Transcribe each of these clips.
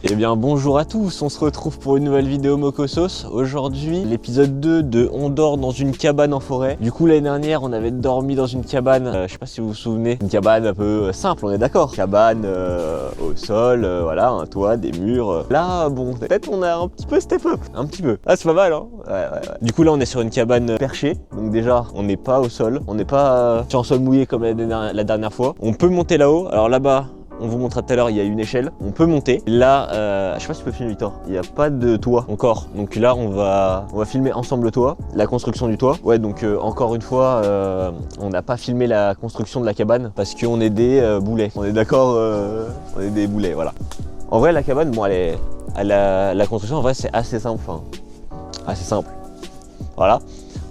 Eh bien bonjour à tous, on se retrouve pour une nouvelle vidéo Mokosos. Aujourd'hui l'épisode 2 de On dort dans une cabane en forêt. Du coup l'année dernière on avait dormi dans une cabane, je sais pas si vous vous souvenez, une cabane un peu simple, on est d'accord. Cabane au sol, voilà, un toit, des murs. Là bon, peut-être on a un petit peu step up, un petit peu. Ah c'est pas mal hein. Ouais. Du coup là on est sur une cabane perchée, donc déjà on n'est pas au sol, on n'est pas sur un sol mouillé comme la dernière fois. On peut monter là-haut, alors là-bas on vous montrera tout à l'heure, il y a une échelle, on peut monter. Là, je sais pas si tu peux filmer Victor, il n'y a pas de toit encore. Donc là, on va filmer ensemble le toit, la construction du toit. Ouais, donc encore une fois, on n'a pas filmé la construction de la cabane parce qu'on est des boulets. On est d'accord, on est des boulets, voilà. En vrai, la cabane, bon, la construction, en vrai, c'est assez simple. Enfin, assez simple. Voilà.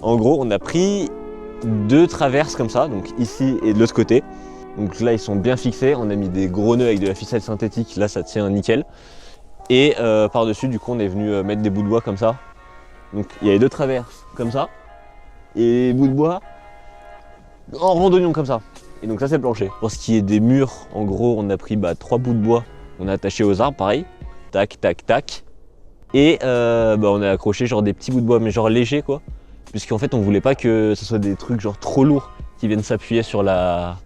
En gros, on a pris deux traverses comme ça, donc ici et de l'autre côté. Donc là ils sont bien fixés, on a mis des gros nœuds avec de la ficelle synthétique, là ça tient nickel. Et par dessus du coup on est venu mettre des bouts de bois comme ça. Donc il y a les deux traverses comme ça, et les bouts de bois en randonnion comme ça. Et donc ça c'est le plancher. Pour ce qui est des murs, en gros on a pris 3 bouts de bois, on a attaché aux arbres pareil, tac tac tac. Et on a accroché genre des petits bouts de bois mais genre légers quoi. Puisqu'en fait on voulait pas que ce soit des trucs genre trop lourds qui viennent s'appuyer sur la...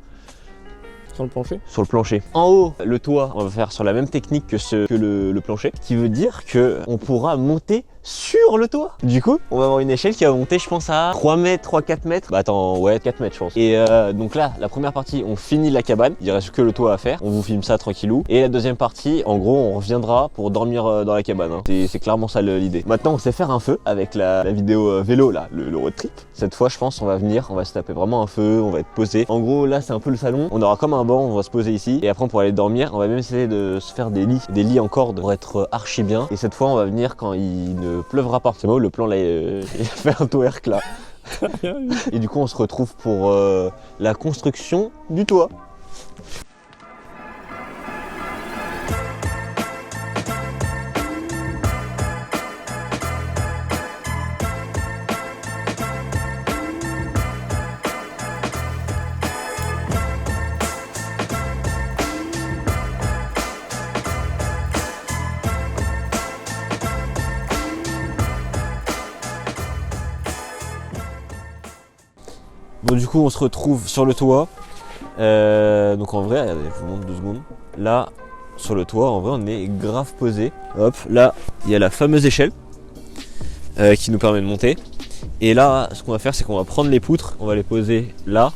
Sur le plancher? Sur le plancher. En haut, le toit, on va faire sur la même technique que le plancher, qui veut dire qu'on pourra monter sur le toit. Du coup, on va avoir une échelle qui va monter, je pense, à 3 mètres, 3-4 mètres. Bah attends, ouais, 4 mètres, je pense. Et donc là, la première partie, on finit la cabane. Il reste que le toit à faire. On vous filme ça tranquillou. Et la deuxième partie, en gros, on reviendra pour dormir dans la cabane. Hein. C'est clairement ça l'idée. Maintenant, on sait faire un feu avec la vidéo vélo, là, le road trip. Cette fois, je pense, on va venir, on va se taper vraiment un feu, on va être posé. En gros, là, c'est un peu le salon. On aura comme un banc, on va se poser ici. Et après, pour aller dormir, on va même essayer de se faire des lits en corde pour être archi bien. Et cette fois, on va venir quand il ne pleuvra pas. C'est moi, le plan là, il a fait un twerk là. Et du coup, on se retrouve pour la construction du toit. Bon du coup on se retrouve sur le toit, donc en vrai, regardez, je vous montre 2 secondes, là sur le toit en vrai on est grave posé, hop là il y a la fameuse échelle qui nous permet de monter, et là ce qu'on va faire c'est qu'on va prendre les poutres, on va les poser là,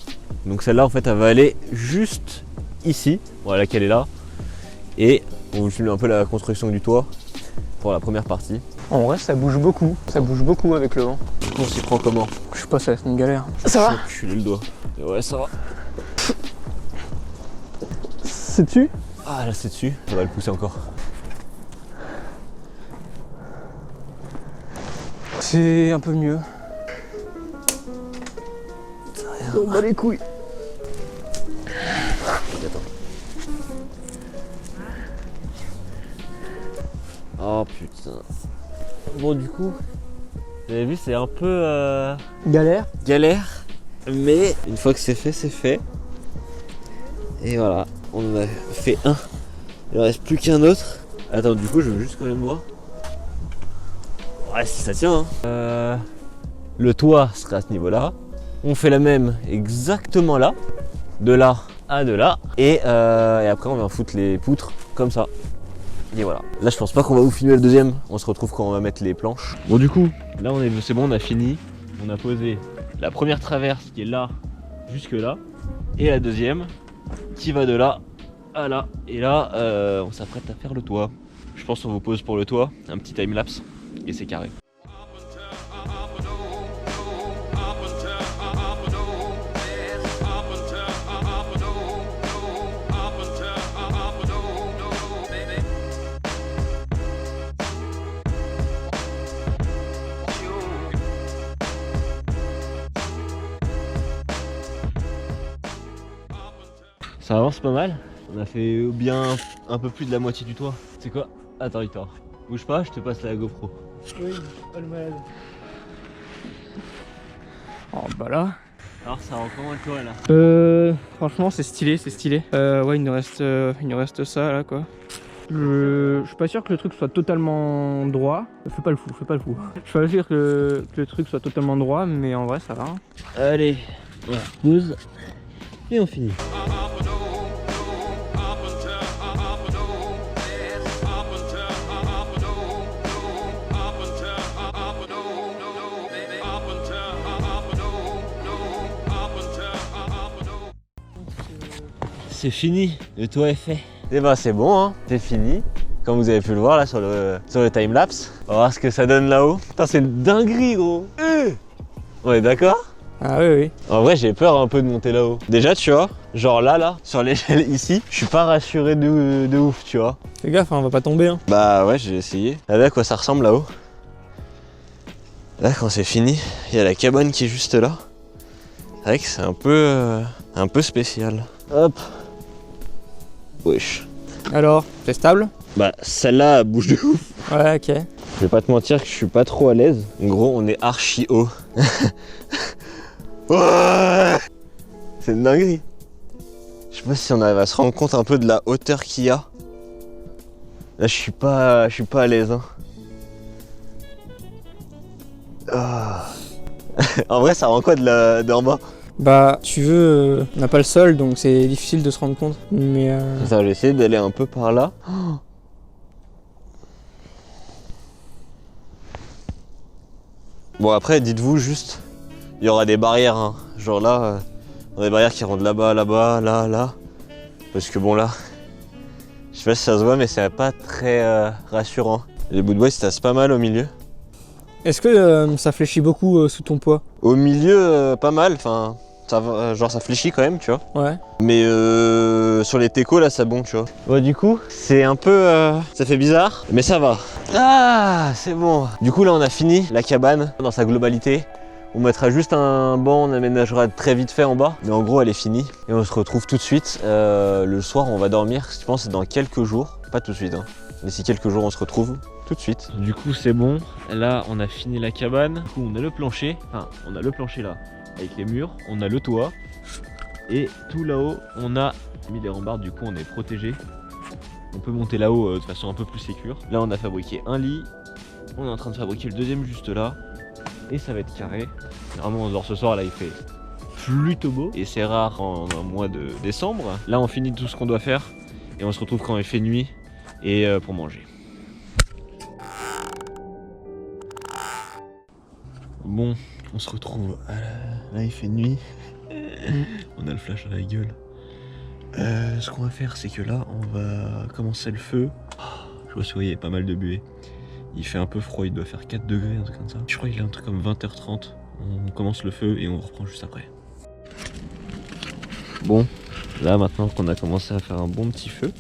donc celle-là en fait elle va aller juste ici, voilà qu'elle est là, et on vous filme un peu la construction du toit pour la première partie. En vrai ça bouge beaucoup avec le vent. Du coup on s'y prend comment? Je sais pas, ça va être une galère. Ça va? Je suis le doigt. Ouais ça va. C'est dessus? Ah là c'est dessus, on va le pousser encore. C'est un peu mieux. On bat les couilles. Attends. Oh putain. Bon du coup, vous avez vu c'est un peu Galère? galère, mais une fois que c'est fait, c'est fait. Et voilà, on en a fait un. Il ne reste plus qu'un autre. Attends, du coup je veux juste quand même voir. Ouais si ça tient hein. Le toit sera à ce niveau là. On fait la même exactement là. De là à de là. Et après on vient foutre les poutres comme ça. Et voilà. Là je pense pas qu'on va vous filmer le deuxième. On se retrouve quand on va mettre les planches. Bon du coup, là c'est bon, on a fini. On a posé la première traverse qui est là jusque là. Et la deuxième qui va de là à là. Et là on s'apprête à faire le toit. Je pense qu'on vous pose pour le toit un petit time-lapse. Et c'est carré. Ça avance pas mal. On a fait bien un peu plus de la moitié du toit. C'est quoi? Attends Victor, bouge pas, je te passe la GoPro. Oui, pas le malade. Oh bah là. Alors ça rend comment le toit là? Franchement c'est stylé, c'est stylé. Ouais il nous reste ça là quoi. Je suis pas sûr que le truc soit totalement droit. Fais pas le fou, fais pas le fou. Je suis pas sûr que le truc soit totalement droit, mais en vrai ça va. Allez, on pause et on finit. C'est fini, le toit est fait. Et bah c'est bon, hein, c'est fini. Comme vous avez pu le voir là sur le timelapse. On va voir ce que ça donne là-haut. Putain, c'est une dinguerie, gros. On est d'accord? Ah oui, oui. En vrai, j'ai peur un peu de monter là-haut. Déjà, tu vois, genre là, sur l'échelle ici, je suis pas rassuré de ouf, tu vois. Fais gaffe, hein, on va pas tomber. Hein. Bah ouais, j'ai essayé. Regardez à quoi ça ressemble là-haut. Là, quand c'est fini, il y a la cabane qui est juste là. C'est vrai que c'est un peu spécial. Hop. Wesh. Alors, c'est stable? Bah celle-là elle bouge de ouf. Ouais, ok. Je vais pas te mentir que je suis pas trop à l'aise. En gros, on est archi haut. Ouais, c'est une dinguerie. Je sais pas si on arrive à se rendre compte un peu de la hauteur qu'il y a. Là, je suis pas à l'aise. Hein. Ah. En vrai, ça rend quoi d'en bas? Bah, tu veux, on n'a pas le sol, donc c'est difficile de se rendre compte. Mais Ça, je vais essayer d'aller un peu par là. Bon, après, dites-vous juste, il y aura des barrières. Hein. Genre là, il y a des barrières qui rentrent là-bas, là-bas, là. Parce que bon, là, je sais pas si ça se voit, mais c'est pas très rassurant. Les bouts de bois, ils se tassent pas mal au milieu. est-ce que ça fléchit beaucoup sous ton poids? Au milieu, pas mal. Enfin, genre ça fléchit quand même, tu vois. Ouais. Mais sur les techos là ça bon tu vois. Ouais du coup c'est un peu ça fait bizarre mais ça va. Ah c'est bon. Du coup là on a fini la cabane dans sa globalité. On mettra juste un banc, on aménagera très vite fait en bas. Mais en gros elle est finie. Et on se retrouve tout de suite. Le soir on va dormir, je pense c'est dans quelques jours. Pas tout de suite hein. D'ici quelques jours on se retrouve tout de suite. Du coup c'est bon. Là on a fini la cabane. Du coup on a le plancher. Enfin on a le plancher là. Avec les murs, on a le toit et tout là-haut on a mis les rambardes, du coup on est protégé. On peut monter là-haut de façon un peu plus sécure. Là on a fabriqué un lit, on est en train de fabriquer le deuxième juste là et ça va être carré. Vraiment on dort ce soir là il fait plutôt beau et c'est rare en un mois de décembre. Là on finit tout ce qu'on doit faire et on se retrouve quand il fait nuit et pour manger. Bon, on se retrouve là il fait nuit. On a le flash à la gueule. Ce qu'on va faire c'est que là on va commencer le feu. Je vois sur il y a pas mal de buée. Il fait un peu froid, il doit faire 4 degrés, un truc comme ça. Je crois qu'il est un truc comme 20h30. On commence le feu et on reprend juste après. Bon, là maintenant qu'on a commencé à faire un bon petit feu,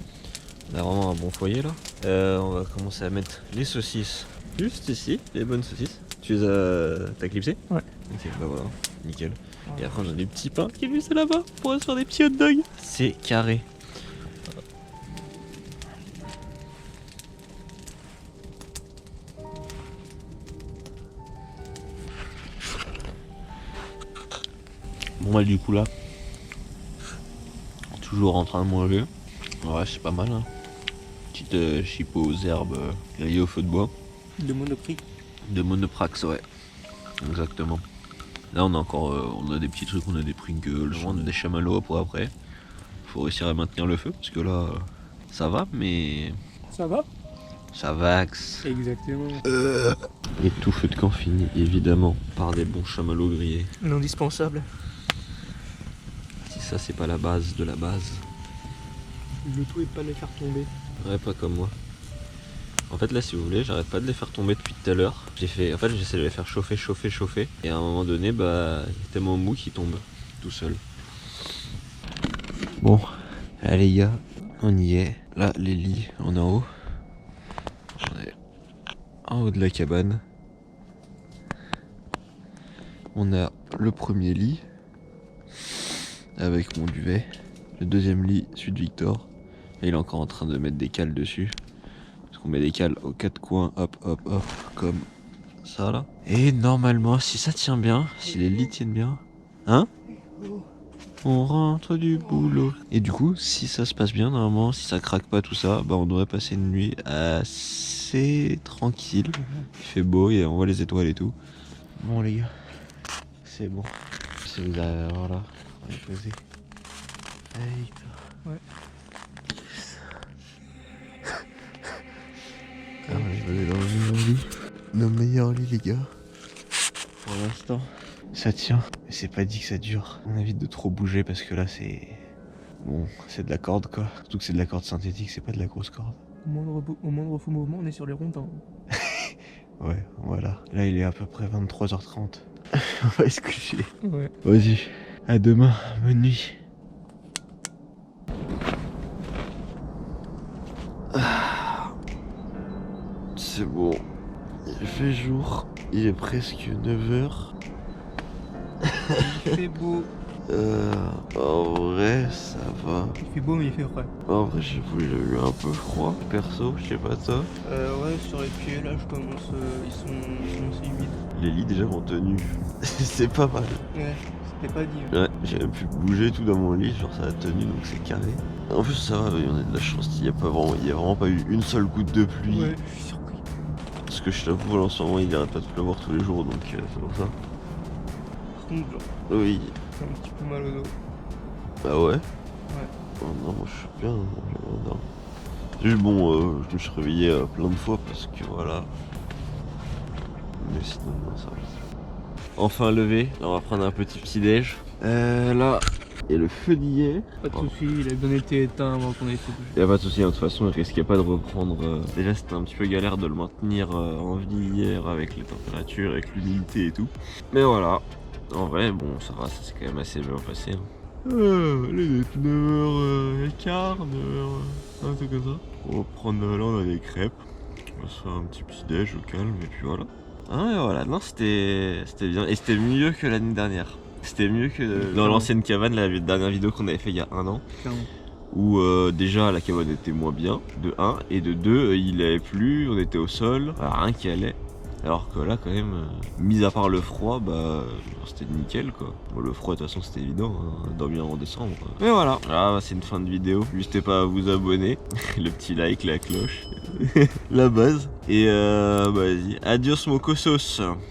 on a vraiment un bon foyer là. On va commencer à mettre les saucisses juste ici, les bonnes saucisses. Tu les as... T'as clipsé? Ouais. Ok, bah voilà, nickel. Et après j'ai des petits pains qui lui c'est là-bas pour se faire des petits hot dogs. C'est carré. Bon bah du coup là, toujours en train de manger. Ouais c'est pas mal hein. Petite chip aux herbes grillées au feu de bois. De Monoprix. De Monoprax ouais. Exactement. Là on a encore on a des petits trucs, on a des Pringles, on a des chamallows pour après. Faut réussir à maintenir le feu parce que là ça va mais... Ça va? Ça vaxe. Exactement. Et tout feu de camp fini évidemment par des bons chamallows grillés. L'indispensable. Si ça c'est pas la base de la base. Le tout est pas les faire tomber. Ouais pas comme moi. En fait là si vous voulez j'arrête pas de les faire tomber depuis tout à l'heure. En fait j'essaie de les faire chauffer. Et à un moment donné bah il est tellement mou qu'il tombe tout seul. Bon, là les gars, on y est. Là les lits en haut. On est en haut de la cabane. On a le premier lit avec mon duvet. Le deuxième lit, celui de Victor. Et il est encore en train de mettre des cales dessus. On met des cales aux quatre coins, hop, comme ça là. Et normalement, si ça tient bien, si les lits tiennent bien, hein? On rentre du boulot. Et du coup, si ça se passe bien, normalement, si ça craque pas tout ça, bah on devrait passer une nuit assez tranquille. Il fait beau et on voit les étoiles et tout. Bon les gars, c'est bon. Si vous allez voilà, on va poser. Hey, ouais. Ah ouais, je vais dans le meilleur lit. Nos meilleurs lits les gars. Pour l'instant, ça tient. Mais c'est pas dit que ça dure. On évite de trop bouger parce que là c'est... Bon, c'est de la corde quoi. Surtout que c'est de la corde synthétique, c'est pas de la grosse corde. Au moindre faux mouvement, on est sur les rondins. Ouais, voilà. Là il est à peu près 23h30. On va se coucher. Ouais. Vas-y, à demain, bonne nuit. C'est bon, il fait jour, il est presque 9h. Il fait beau. En vrai, ça va. Il fait beau, mais il fait frais. En vrai, j'avoue, j'ai eu un peu froid. Perso, je sais pas toi. Ouais, sur les pieds, là, je commence. Ils sont assez humides. Les lits déjà m'ont tenu. C'est pas mal. Ouais, c'était pas dit. Ouais, j'ai même pu bouger tout dans mon lit, genre ça a tenu donc c'est carré. En plus ça va, on a de la chance, il y a vraiment pas eu une seule goutte de pluie. Ouais, je suis surpris. Parce que je t'avoue, en ce moment il arrête pas de pleuvoir tous les jours donc c'est pour ça. Par contre, genre, Oui. j'ai un petit peu mal au dos. Ah ouais? Ouais. Oh non, moi je suis bien, non. Juste bon, je me suis réveillé plein de fois parce que voilà. Mais sinon, non, ça va. Enfin levé, là on va prendre un petit déj. Là, il y a le feu d'hier. Pas de soucis, il a bien été éteint avant qu'on ait été couché. Y'a pas de soucis, de toute façon, je risquais pas de reprendre. Déjà, c'était un petit peu galère de le maintenir en vie hier avec les températures, avec l'humidité et tout. Mais voilà, en vrai, bon, ça va, ça s'est quand même assez bien passé. Hein. Là, il est 9h15, 9h, un truc comme ça. On va prendre là, on a des crêpes. On va se faire un petit déj au calme, et puis voilà. Ah, et voilà, non, c'était bien. Et c'était mieux que l'année dernière. C'était mieux que dans l'ancienne cabane, la dernière vidéo qu'on avait fait il y a un an. Clairement. Où déjà la cabane était moins bien, de 1, et de 2, il avait plu, on était au sol, rien qui allait. Alors que là quand même, mis à part le froid, bah c'était nickel quoi. Bon, le froid de toute façon c'était évident, hein, dormir en décembre. Mais voilà, là c'est une fin de vidéo, n'hésitez pas à vous abonner, le petit like, la cloche, la base. Et bah vas-y, adios mocosos.